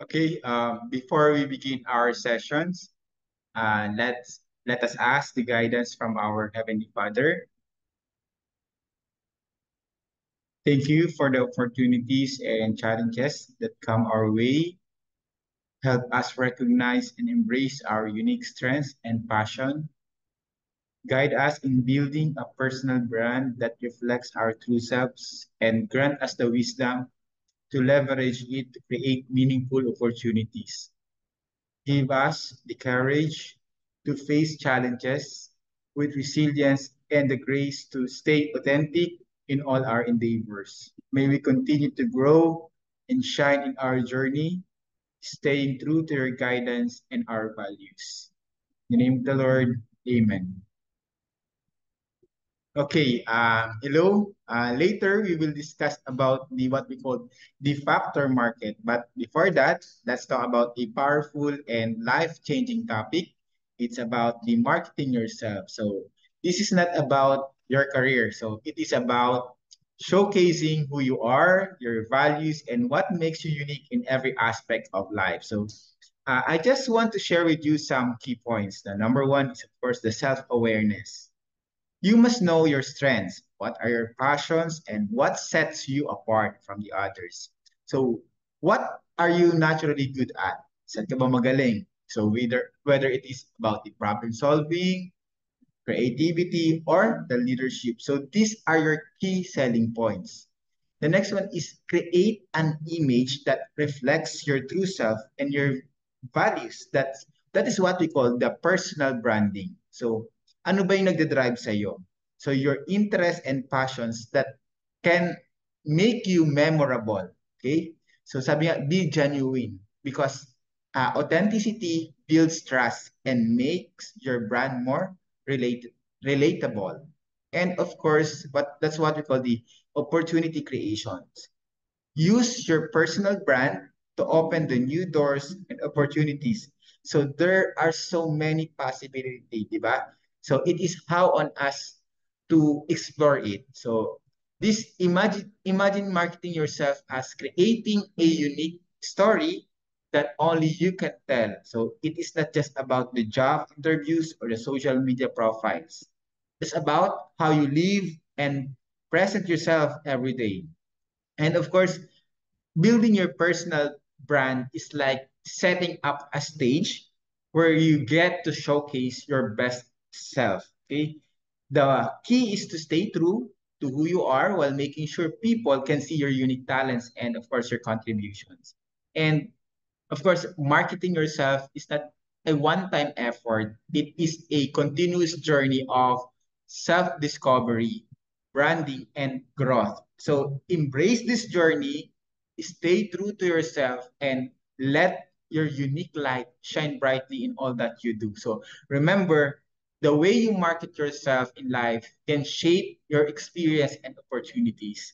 Okay, before we begin our sessions, let us ask the guidance from our Heavenly Father. Thank you for the opportunities and challenges that come our way. Help us recognize and embrace our unique strengths and passion. Guide us in building a personal brand that reflects our true selves and grant us the wisdom to leverage it to create meaningful opportunities. Give us the courage to face challenges with resilience and the grace to stay authentic in all our endeavors. May we continue to grow and shine in our journey, staying true to your guidance and our values. In the name of the Lord, amen. Okay, hello. Later, we will discuss about the what we call the factor market. But before that, let's talk about a powerful and life-changing topic. It's about the marketing yourself. So this is not about your career. So it is about showcasing who you are, your values, and what makes you unique in every aspect of life. So I just want to share with you some key points. The number one is, of course, the self-awareness. You must know your strengths, what are your passions, and what sets you apart from the others. So, what are you naturally good at? Saan ka ba magaling? So, whether it is about the problem solving, creativity, or the leadership. So, these are your key selling points. The next one is create an image that reflects your true self and your values. That is what we call the personal branding. So, ano ba yung nagde-drive sa iyo? So, your interests and passions that can make you memorable. Okay? So, sabi nga, be genuine because authenticity builds trust and makes your brand more relatable. And of course, that's what we call the opportunity creations. Use your personal brand to open the new doors and opportunities. So there are so many possibilities, di ba? So it is how on us to explore it. So this imagine marketing yourself as creating a unique story that only you can tell. So it is not just about the job interviews or the social media profiles. It's about how you live and present yourself every day. And of course, building your personal brand is like setting up a stage where you get to showcase your best self. Okay. The key is to stay true to who you are while making sure people can see your unique talents and, of course, your contributions. And of course, marketing yourself is not a one-time effort. It is a continuous journey of self-discovery, branding, and growth. So embrace this journey, stay true to yourself, and let your unique light shine brightly in all that you do. So remember, the way you market yourself in life can shape your experience and opportunities.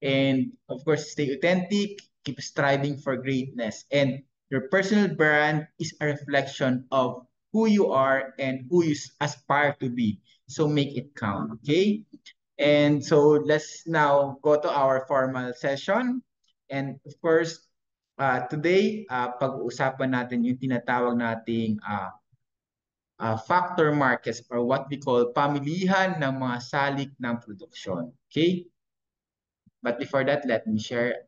And of course, stay authentic, keep striving for greatness. And your personal brand is a reflection of who you are and who you aspire to be. So make it count, okay? And so let's now go to our formal session. And of course, today, pag-uusapan natin yung tinatawag nating factor markets or what we call pamilihan ng mga salik ng produksyon. Okay? But before that, let me share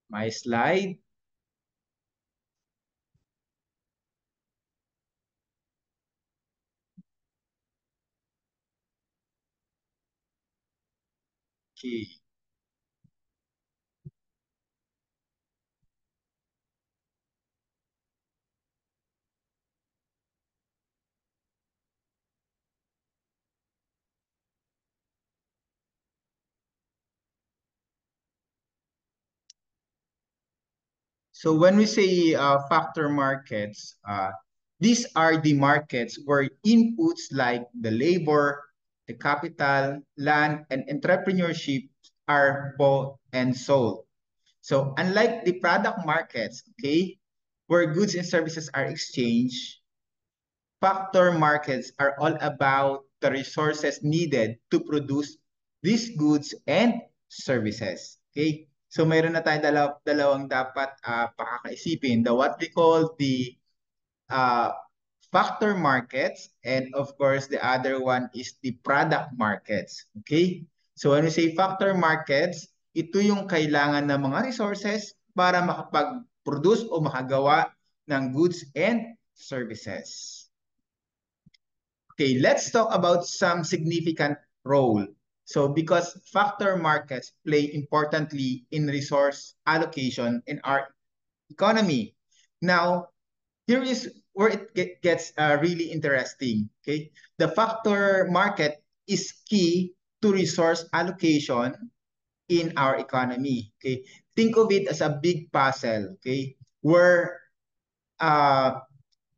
my slide. Okay. So when we say factor markets, these are the markets where inputs like the labor, the capital, land, and entrepreneurship are bought and sold. So unlike the product markets, okay, where goods and services are exchanged, factor markets are all about the resources needed to produce these goods and services. Okay. So mayroon na tayong dalawang dapat pakakaisipin. What we call the uh, factor markets, and of course the other one is the product markets. Okay? So when we say factor markets, ito yung kailangan ng mga resources para makapag-produce o makagawa ng goods and services. Okay, let's talk about some significant role. So because factor markets play importantly in resource allocation in our economy. Now, here is where it gets really interesting. Okay, the factor market is key to resource allocation in our economy. Okay, think of it as a big puzzle. Okay, where uh,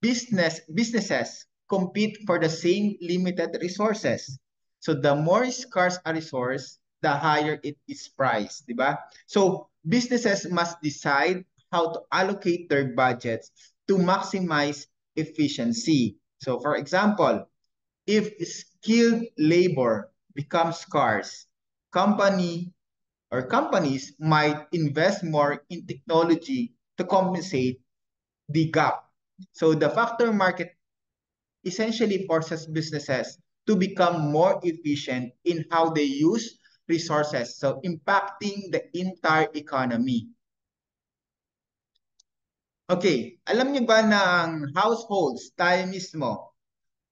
businesses compete for the same limited resources. So the more scarce a resource, the higher it is priced, di ba? So businesses must decide how to allocate their budgets to maximize efficiency. So for example, if skilled labor becomes scarce, company companies might invest more in technology to compensate the gap. So the factor market essentially forces businesses to become more efficient in how they use resources, so impacting the entire economy. Okay, alam niyo ba na ang households, tayo mismo,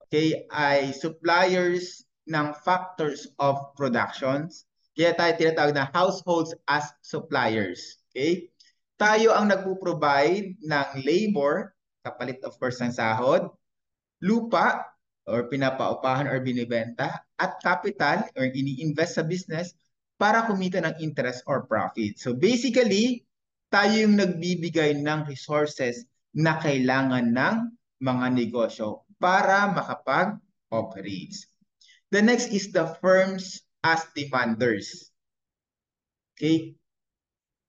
okay, ay suppliers ng factors of productions? Kaya tayo tinatawag na households as suppliers. Okay? Tayo ang nagpo-provide ng labor, kapalit of course ng sahod, lupa or pinapaupahan or binibenta, at capital or ini-invest sa business para kumita ng interest or profit. So basically, tayo yung nagbibigay ng resources na kailangan ng mga negosyo para makapag-operate. The next is the firms as demanders. Okay?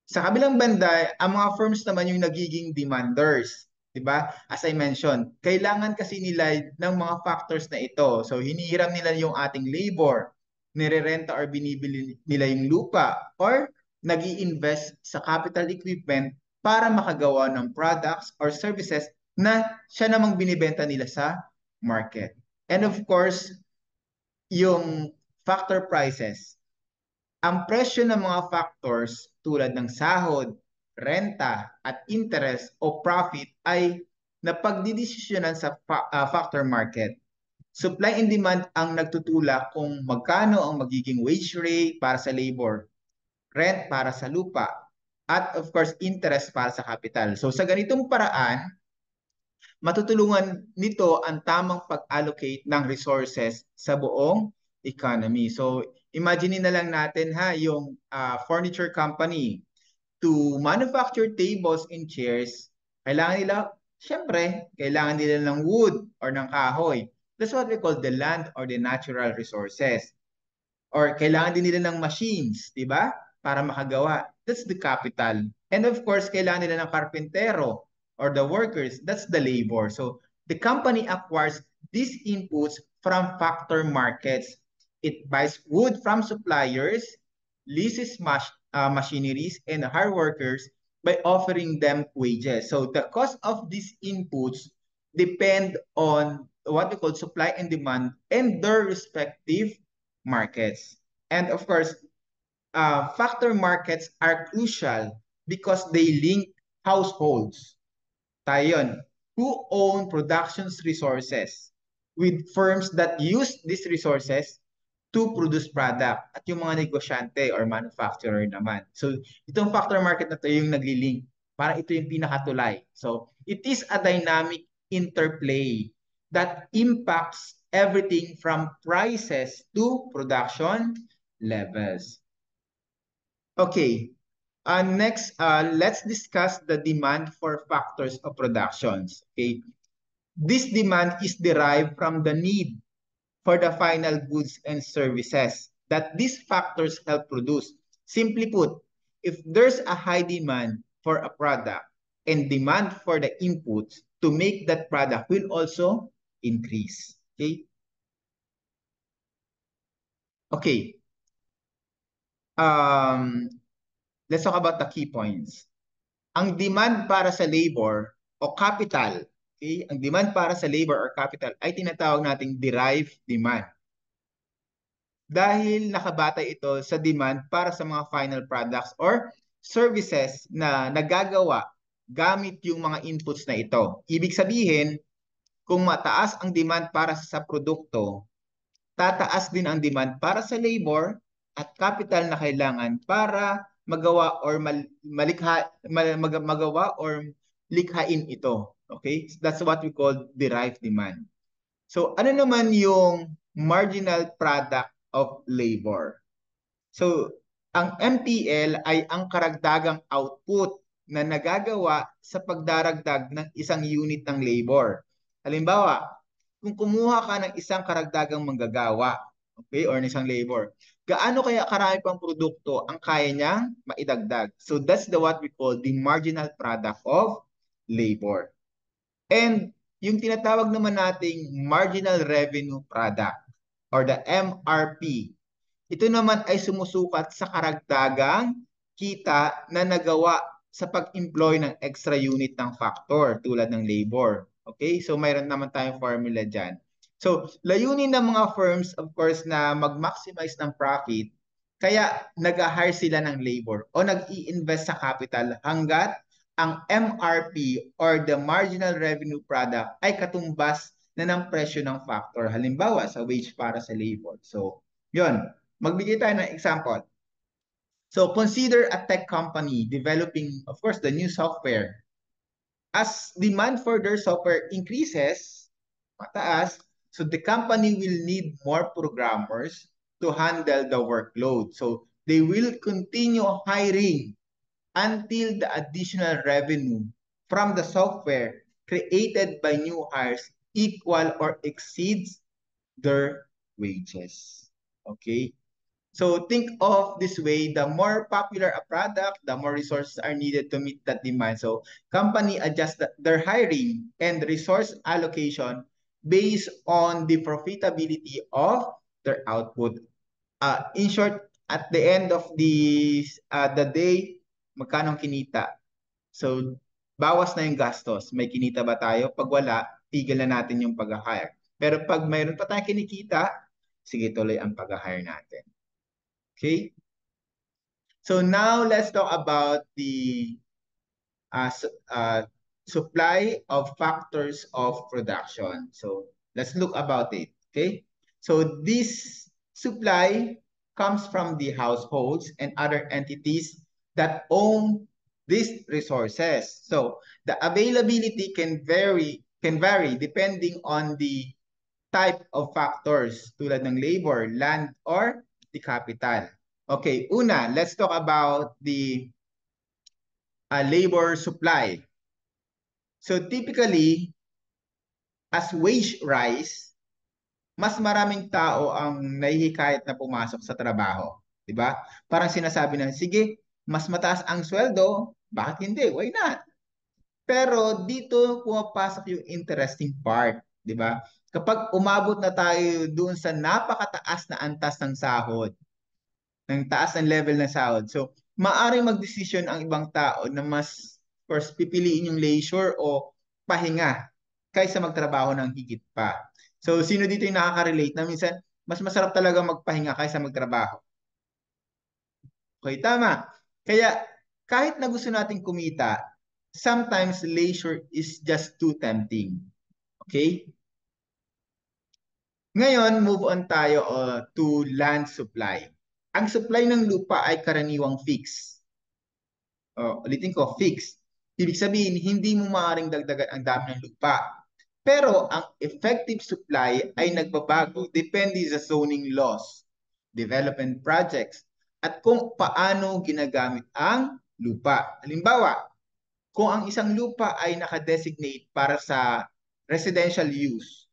Sa kabilang banda, ang mga firms naman yung nagiging demanders. 'Di ba? As I mentioned, kailangan kasi nila ng mga factors na ito. So hinihiram nila yung ating labor, nirerenta or binibili nila yung lupa, or nag-i-invest sa capital equipment para makagawa ng products or services na siya namang binibenta nila sa market. And of course, yung factor prices. Ang presyo ng mga factors tulad ng sahod, renta, at interest o profit ay napagdidesisyonan sa factor market. Supply and demand ang nagtutulak kung magkano ang magiging wage rate para sa labor, rent para sa lupa, at of course interest para sa capital. So sa ganitong paraan, matutulungan nito ang tamang pag-allocate ng resources sa buong economy. So, imagine na lang natin ha, yung furniture company to manufacture tables and chairs, kailangan nila, syempre, kailangan nila ng wood or ng kahoy. That's what we call the land or the natural resources. Or kailangan din nila ng machines, di ba? Para makagawa. That's the capital. And of course, kailangan nila ng karpentero or the workers. That's the labor. So the company acquires these inputs from factor markets. It buys wood from suppliers, leases machineries, and hire workers by offering them wages. So the cost of these inputs depend on what we call supply and demand and their respective markets. And of course, factor markets are crucial because they link households, tayo yun, who own production's resources with firms that use these resources to produce product at yung mga negosyante or manufacturer naman. So itong factor market na to yung naglilink para ito yung pinakatulay. So it is a dynamic interplay that impacts everything from prices to production levels. Okay, next, let's discuss the demand for factors of productions. Okay, this demand is derived from the need for the final goods and services that these factors help produce. Simply put, if there's a high demand for a product and demand for the inputs to make that product will also increase. Okay? Okay. Um, let's talk about the key points. Ang demand para sa labor o capital, okay? Ang demand para sa labor or capital ay tinatawag nating derived demand. Dahil nakabatay ito sa demand para sa mga final products or services na nagagawa gamit yung mga inputs na ito. Ibig sabihin, kung mataas ang demand para sa produkto, tataas din ang demand para sa labor at capital na kailangan para magawa or magawa or likhain ito. Okay? That's what we call derived demand. So, ano naman yung marginal product of labor? So, ang MPL ay ang karagdagang output na nagagawa sa pagdaragdag ng isang unit ng labor. Halimbawa, kung kumuha ka ng isang karagdagang manggagawa, okay, or ng isang labor, gaano kaya karami pang produkto ang kaya niyang maidagdag? So, that's what we call the marginal product of labor. And yung tinatawag naman nating marginal revenue product or the MRP, ito naman ay sumusukat sa karagdagang kita na nagawa sa pag-employ ng extra unit ng factor tulad ng labor. Okay? So mayroon naman tayong formula dyan. So layunin ng mga firms of course na mag-maximize ng profit kaya nag-hire sila ng labor o nag-i-invest sa capital hanggat ang MRP or the marginal revenue product ay katumbas na ng presyo ng factor. Halimbawa sa wage para sa labor. So yun, magbigay tayo ng example. So consider a tech company developing, of course, the new software. As demand for their software increases, mataas, so the company will need more programmers to handle the workload. So they will continue hiring until the additional revenue from the software created by new hires equal or exceeds their wages. Okay? So think of this way, the more popular a product, the more resources are needed to meet that demand. So company adjust their hiring and resource allocation based on the profitability of their output. In short, at the end of the day, magkano kinita? So bawas na yung gastos. May kinita ba tayo? Pag wala, tigil na natin yung pag-hire. Pero pag mayroon pa tayong kinikita, sige tuloy ang pag-hire natin. Okay? So now let's talk about the supply of factors of production. So let's look about it. Okay? So this supply comes from the households and other entities that own these resources. So the availability can vary depending on the type of factors tulad ng labor, land, or the capital. Okay, una, let's talk about the labor supply. So typically, as wage rise, mas maraming tao ang nahihikayat na pumasok sa trabaho. 'Di ba? Parang sinasabi na, sige, mas mataas ang sweldo, bakit hindi? Why not? Pero dito pumapasok yung interesting part, 'di ba? Kapag umabot na tayo doon sa napakataas na antas ng sahod, ng taas ng level ng sahod. So, maaring magdesisyon ang ibang tao na mas, of course, pipiliin yung leisure o pahinga kaysa magtrabaho ng higit pa. So, sino dito yung nakaka-relate na minsan, mas masarap talaga magpahinga kaysa magtrabaho? Okay, tama. Kaya, kahit na gusto nating kumita, sometimes leisure is just too tempting. Okay? Ngayon, move on tayo to land supply. Ang supply ng lupa ay karaniwang fixed. Ulitin ko, fixed. Ibig sabihin, hindi mo maaaring dagdagan ang dami ng lupa. Pero ang effective supply ay nagbabago depende sa zoning laws, development projects, at kung paano ginagamit ang lupa. Halimbawa, kung ang isang lupa ay nakadesignate para sa residential use,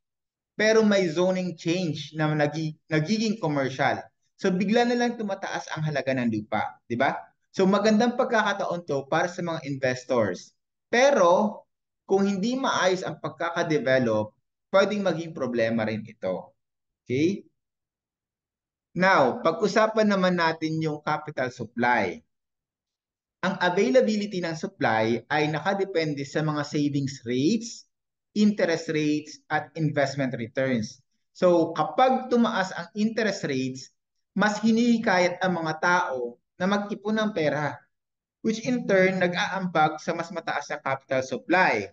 pero may zoning change na nagiging commercial. So bigla na lang tumataas ang halaga ng lupa, di ba? So magandang pagkakataon to para sa mga investors. Pero kung hindi maayos ang pagkakadevelop, pwedeng maging problema rin ito. Okay? Now, pag-usapan naman natin yung capital supply. Ang availability ng supply ay nakadepende sa mga savings rates, interest rates, at investment returns. So kapag tumaas ang interest rates, mas hinihikayat ang mga tao na mag-ipon ng pera, which in turn nag-aambag sa mas mataas na capital supply.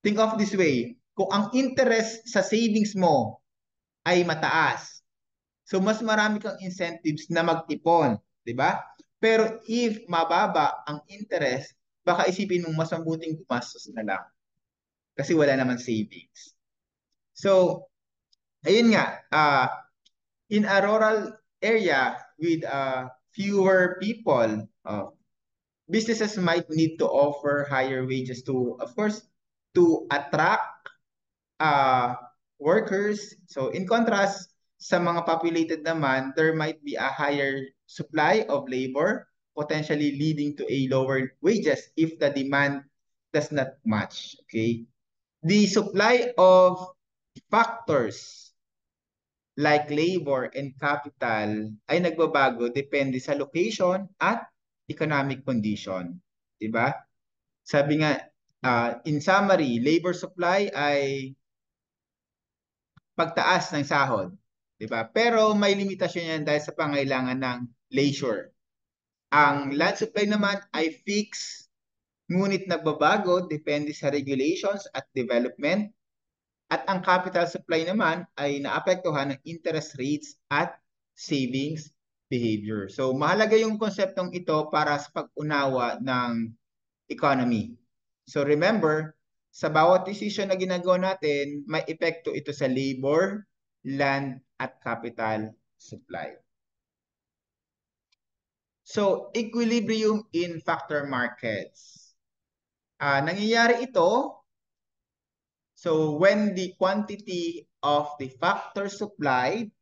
Think of this way, kung ang interest sa savings mo ay mataas, so mas marami kang incentives na mag-ipon, di ba? Pero if mababa ang interest, baka isipin mong mas mabuting gumastos na lang kasi wala naman savings. So, ayun nga, in a rural area with fewer people, businesses might need to offer higher wages to, of course, to attract uh, workers. So in contrast, sa mga populated naman, there might be a higher supply of labor, potentially leading to a lower wages if the demand does not match. Okay? The supply of factors like labor and capital ay nagbabago depende sa location at economic condition. Diba? Sabi nga, in summary, labor supply ay pagtaas ng sahod, 'di ba? Pero may limitasyon yan dahil sa pangailangan ng leisure. Ang land supply naman ay fixed, ngunit nagbabago depende sa regulations at development. At ang capital supply naman ay naapektuhan ng interest rates at savings behavior. So mahalaga yung konseptong ito para sa pag-unawa ng economy. So remember, sa bawat decision na ginagawa natin, may epekto ito sa labor, land, at capital supply. So, equilibrium in factor markets. Nangyayari ito, so when the quantity of the factor supplied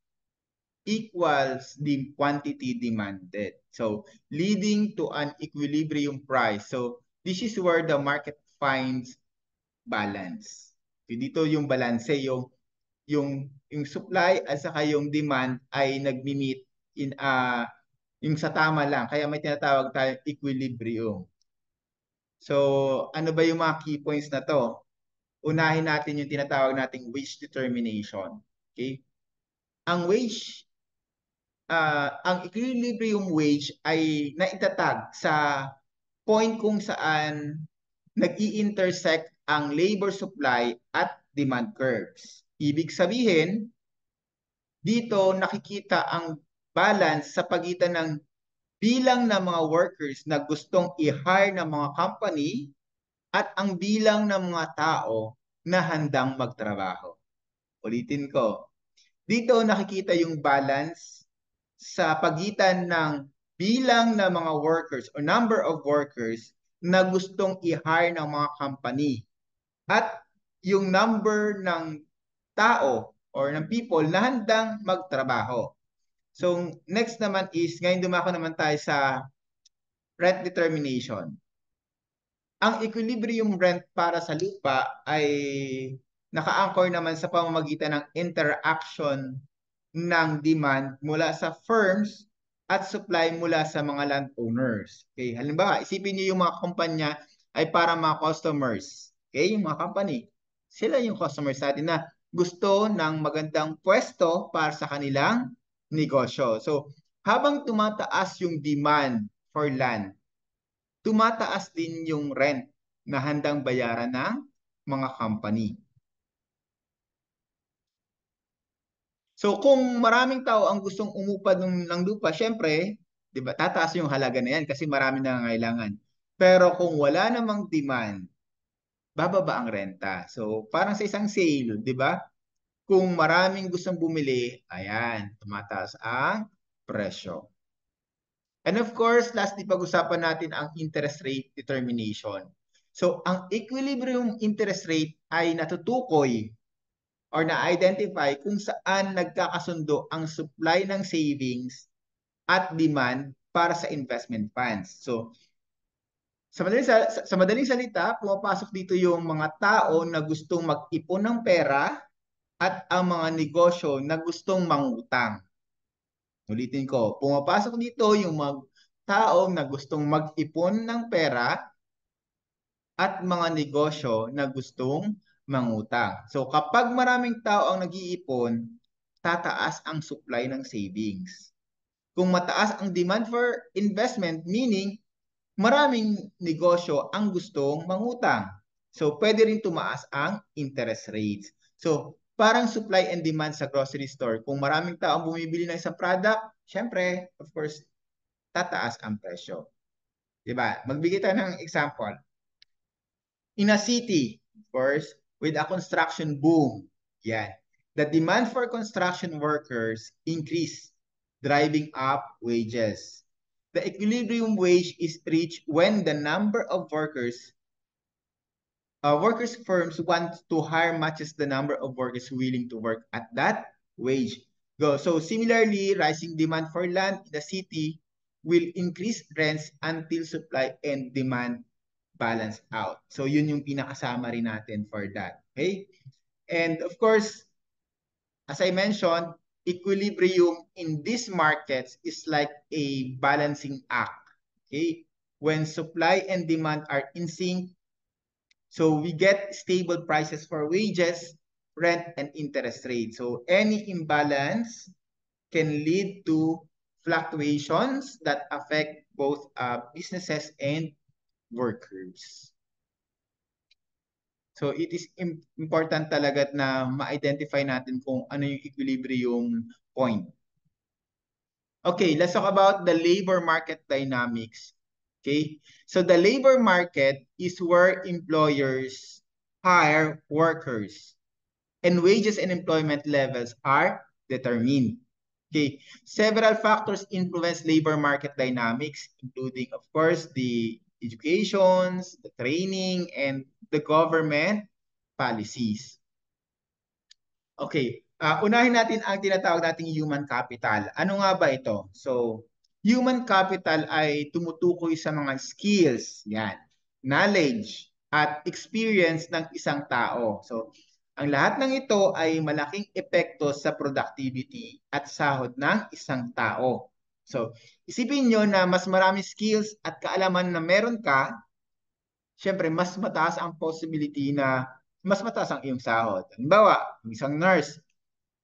equals the quantity demanded. So, leading to an equilibrium price. So, this is where the market finds balance. So, dito yung balance, yung supply at saka yung demand ay nagmi-meet in yung sa tama lang. Kaya may tinatawag tayong equilibrium. So, ano ba yung mga key points na to? Unahin natin yung tinatawag nating wage determination. Okay? Ang wage, ang equilibrium wage ay naitatag sa point kung saan nag-i-intersect ang labor supply at demand curves. Ibig sabihin, dito nakikita ang balance sa pagitan ng bilang ng mga workers na gustong i-hire ng mga company at ang bilang ng mga tao na handang magtrabaho. Ulitin ko. Dito nakikita yung balance sa pagitan ng bilang ng mga workers o number of workers na gustong i-hire ng mga company at yung number ng tao or ng people na handang magtrabaho. So next naman is, ngayon dumako naman tayo sa rent determination. Ang equilibrium rent para sa lupa ay naka-anchor naman sa pamamagitan ng interaction ng demand mula sa firms at supply mula sa mga landowners. Okay, halimbawa, isipin niyo yung mga kumpanya ay para mga customers. Okay, yung mga company. Sila yung customers natin na gusto ng magandang pwesto para sa kanilang negosyo. So, habang tumataas yung demand for land, tumataas din yung rent na handang bayaran ng mga company. So kung maraming tao ang gustong umupad ng lupa, syempre, 'di ba, tataas yung halaga na yan kasi marami na nangangailangan. Pero kung wala namang demand, bababa ang renta. So parang sa isang sale, 'di ba? Kung maraming gustong bumili, ayan, tumataas ang presyo. And of course, lastly, pag-usapan natin ang interest rate determination. So ang equilibrium interest rate ay natutukoy or na-identify kung saan nagkakasundo ang supply ng savings at demand para sa investment funds. So, sa madaling salita, pumapasok dito yung mga tao na gustong mag-ipon ng pera at ang mga negosyo na gustong mangutang. Ulitin ko, pumapasok dito yung tao na gustong mag-ipon ng pera at mga negosyo na gustong mangutang. So kapag maraming tao ang nag-iipon, tataas ang supply ng savings. Kung mataas ang demand for investment, meaning maraming negosyo ang gustong mangutang. So pwede rin tumaas ang interest rates. So parang supply and demand sa grocery store. Kung maraming tao ang bumibili ng isang product, syempre, of course, tataas ang presyo. Diba? Magbigay tayo ng example. In a city, of course, with a construction boom, yeah, the demand for construction workers increase, driving up wages. The equilibrium wage is reached when the number of workers firms want to hire matches the number of workers willing to work at that wage. So similarly, rising demand for land in the city will increase rents until supply and demand balance out. So yun yung pinaka-summary natin for that. Okay? And of course, as I mentioned, equilibrium in these markets is like a balancing act. Okay? When supply and demand are in sync, so we get stable prices for wages, rent, and interest rates. So any imbalance can lead to fluctuations that affect both businesses and workers. So it is important talaga na ma-identify natin kung ano yung equilibrium point. Okay, let's talk about the labor market dynamics. Okay, so the labor market is where employers hire workers and wages and employment levels are determined. Okay, several factors influence labor market dynamics, including, of course, the educations, the training, and the government policies. Okay, unahin natin ang tinatawag nating human capital. Ano nga ba ito? So, human capital ay tumutukoy sa mga skills, yan, knowledge, at experience ng isang tao. So, ang lahat ng ito ay malaking epekto sa productivity at sahod ng isang tao. So, isipin nyo na mas marami skills at kaalaman na meron ka, syempre, mas mataas ang possibility na mas mataas ang iyong sahod. Halimbawa, isang nurse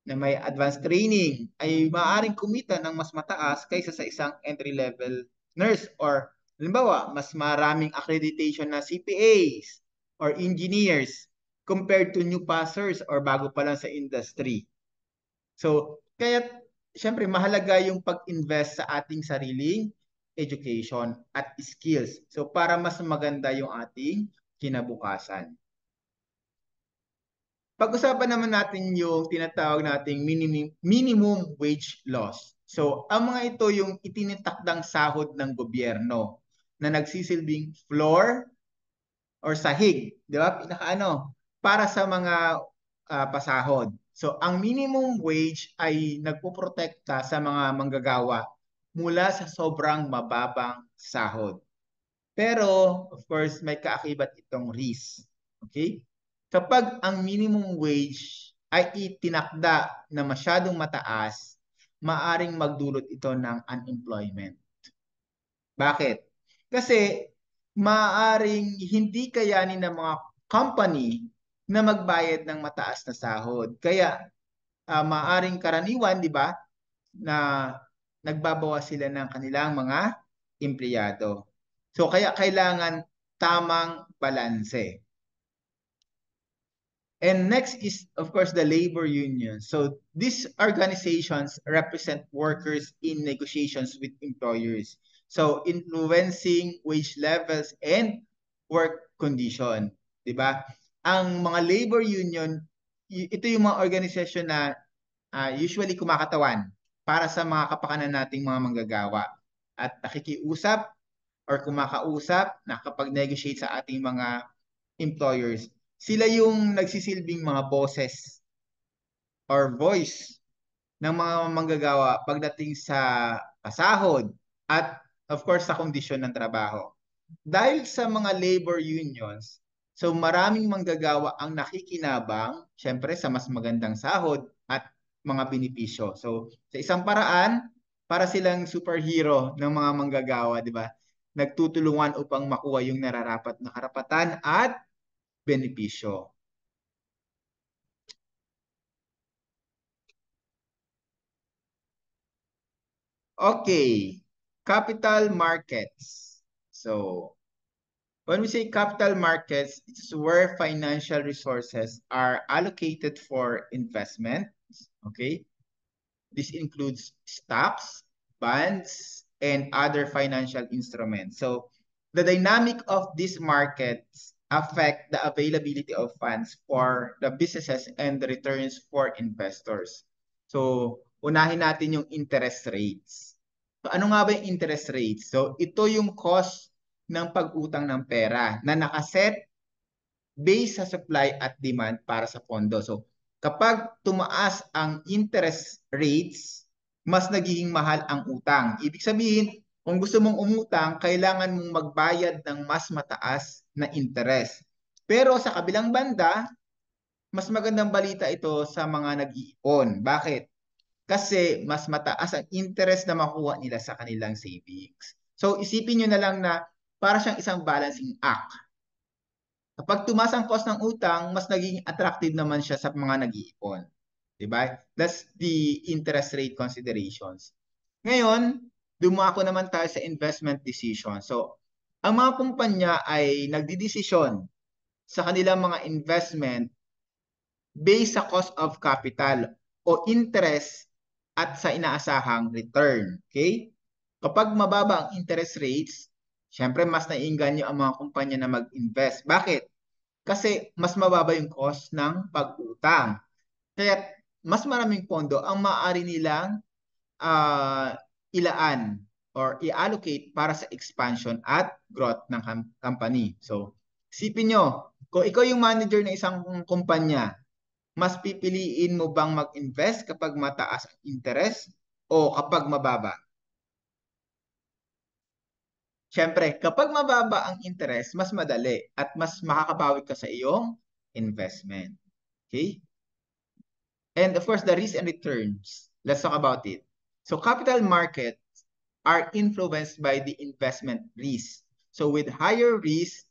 na may advanced training ay maaaring kumita ng mas mataas kaysa sa isang entry-level nurse, or halimbawa, mas maraming accreditation na CPAs or engineers compared to new passers or bago pa lang sa industry. So, kaya syempre mahalaga yung pag-invest sa ating sariling education at skills. So, para mas maganda yung ating kinabukasan. Pag-usapan naman natin yung tinatawag nating minimum wage laws. So, ang mga ito yung itinitakdang sahod ng gobyerno na nagsisilbing floor or sahig, di ba? Pinakaano, para sa mga pasahod. So, ang minimum wage ay nagpoprotekta sa mga manggagawa mula sa sobrang mababang sahod. Pero, of course, may kaakibat itong risk. Okay? Kapag ang minimum wage ay itinakda na masyadong mataas, maaring magdulot ito ng unemployment. Bakit? Kasi maaring hindi kayanin ng mga company na magbayad ng mataas na sahod. Kaya maaring karaniwan, di ba, na nagbabawas sila ng kanilang mga empleyado. So kaya kailangan tamang balanse. And next is, of course, the labor union. So these organizations represent workers in negotiations with employers. So influencing wage levels and work condition. Diba? Ang mga labor union, ito yung mga organisasyon na usually kumakatawan para sa mga kapakanan nating mga manggagawa. At nakikiusap or kumakausap, nakapag-negotiate sa ating mga employers. Sila yung nagsisilbing mga boses or voice ng mga manggagawa pagdating sa pasahod at of course sa kondisyon ng trabaho. Dahil sa mga labor unions, so maraming manggagawa ang nakikinabang, syempre sa mas magandang sahod at mga benepisyo. So sa isang paraan, para silang superhero ng mga manggagawa, di ba? Nagtutulungan upang makuha yung nararapat na karapatan at benepisyo. Okay, capital markets. So, when we say capital markets, it's where financial resources are allocated for investment. Okay, this includes stocks, bonds, and other financial instruments. So the dynamic of these markets affect the availability of funds for the businesses and the returns for investors. So unahin natin yung interest rates. So ano nga ba yung interest rates? So ito yung cost ng pag-utang ng pera na nakaset based sa supply at demand para sa pondo. So, kapag tumaas ang interest rates, mas nagiging mahal ang utang. Ibig sabihin, kung gusto mong umutang, kailangan mong magbayad ng mas mataas na interest. Pero sa kabilang banda, mas magandang balita ito sa mga nag-iipon. Bakit? Kasi mas mataas ang interest na makuha nila sa kanilang savings. So isipin nyo na lang na para siyang isang balancing act. Kapag tumaas ang cost ng utang, mas naging attractive naman siya sa mga nag-iipon. Diba? That's the interest rate considerations. Ngayon, dumako naman tayo sa investment decision. So, ang mga kumpanya ay nagdidesisyon sa kanilang mga investment based sa cost of capital o interest at sa inaasahang return. Okay? Kapag mababa ang interest rates, syempre mas naiinganyo ang mga kumpanya na mag-invest. Bakit? Kasi mas mababa yung cost ng pag-utang. Kaya mas maraming pondo ang maaari nilang uh, ilaan or i-allocate para sa expansion at growth ng company. So, isipin nyo, kung ikaw yung manager ng isang kumpanya, mas pipiliin mo bang mag-invest kapag mataas ang interest o kapag mababa? Siyempre, kapag mababa ang interest, mas madali at mas makakabawi ka sa iyong investment. Okay? And of course, the risk and returns. Let's talk about it. So capital markets are influenced by the investment risk. So with higher risk,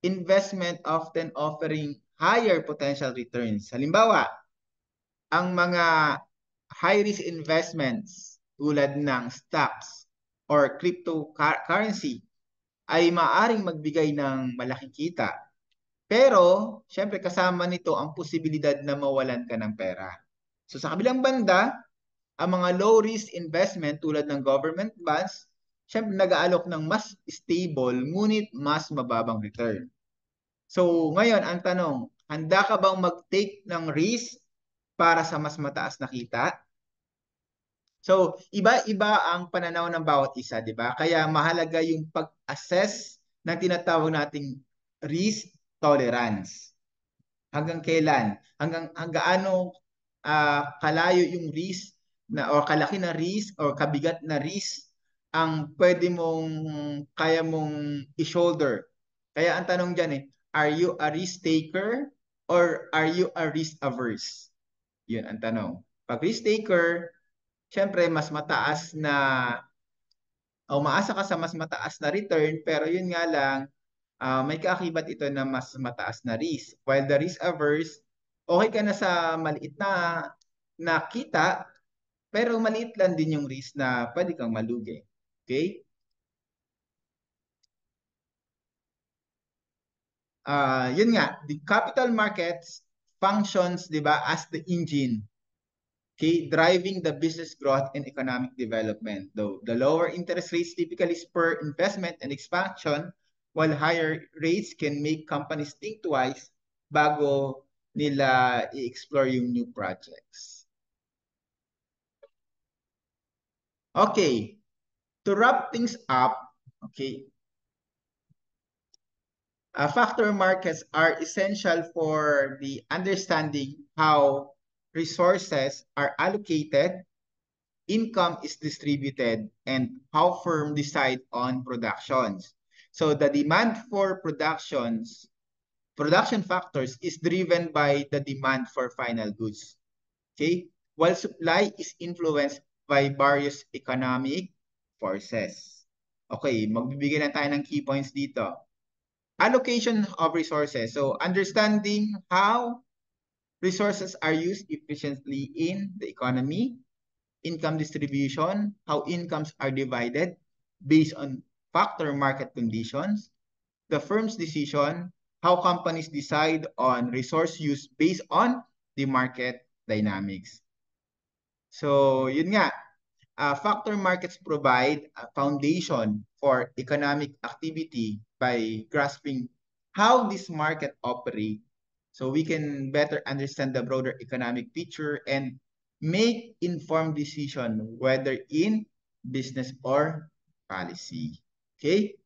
investment often offering higher potential returns. Halimbawa, ang mga high-risk investments tulad ng stocks or cryptocurrency ay maaring magbigay ng malaking kita. Pero, syempre kasama nito ang posibilidad na mawalan ka ng pera. So sa kabilang banda, ang mga low-risk investment tulad ng government bonds, syempre nag-aalok ng mas stable ngunit mas mababang return. So ngayon, ang tanong, handa ka bang mag-take ng risk para sa mas mataas na kita? So, iba-iba ang pananaw ng bawat isa, di ba? Kaya mahalaga yung pag-assess ng tinatawag nating risk tolerance. Hanggang kailan? Hanggang gaano kalayo yung risk na o kalaki na risk o kabigat na risk ang pwede mong kaya mong i-shoulder. Kaya ang tanong diyan are you a risk taker or are you a risk averse? Yun ang tanong. Pag risk taker, syempre mas mataas na o umaasa ka sa mas mataas na return pero yun nga lang may kaakibat ito na mas mataas na risk. While the risk averse, okay ka na sa maliit na kita pero maliit lang din yung risk na pwede kang malugi. Okay? Yun nga, the capital markets functions, 'di ba, as the engine, okay, driving the business growth and economic development. Though the lower interest rates typically spur investment and expansion, while higher rates can make companies think twice bago nila i-explore yung new projects. Okay, to wrap things up, okay, factor markets are essential for the understanding how resources are allocated, income is distributed, and how firms decide on productions. So the demand for production factors is driven by the demand for final goods. Okay? While supply is influenced by various economic forces. Okay, magbibigay na tayo ng key points dito. Allocation of resources. So, understanding how resources are used efficiently in the economy, income distribution, how incomes are divided based on factor market conditions, the firm's decision, how companies decide on resource use based on the market dynamics. So, yun nga, factor markets provide a foundation for economic activity by grasping how this market operates so we can better understand the broader economic picture and make informed decision whether in business or policy. Okay?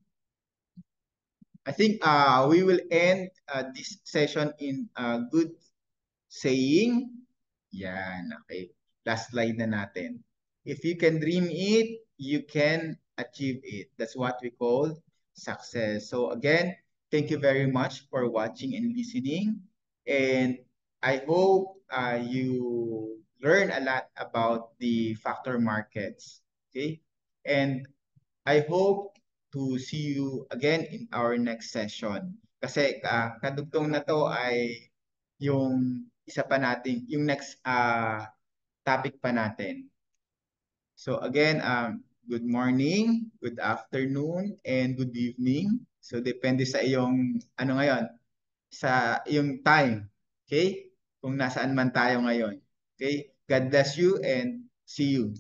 I think we will end this session in good saying. Yan, okay. Last slide na natin. If you can dream it, you can achieve it. That's what we call success. So again, thank you very much for watching and listening. And I hope you learn a lot about the factor markets. Okay? And I hope to see you again in our next session. Kasi kadugtong na to ay yung isa pa natin, yung next topic pa natin. So again, good morning, good afternoon, and good evening. So depende sa iyong ano ngayon, sa iyong time. Okay? Kung nasaan man tayo ngayon. Okay? God bless you and see you.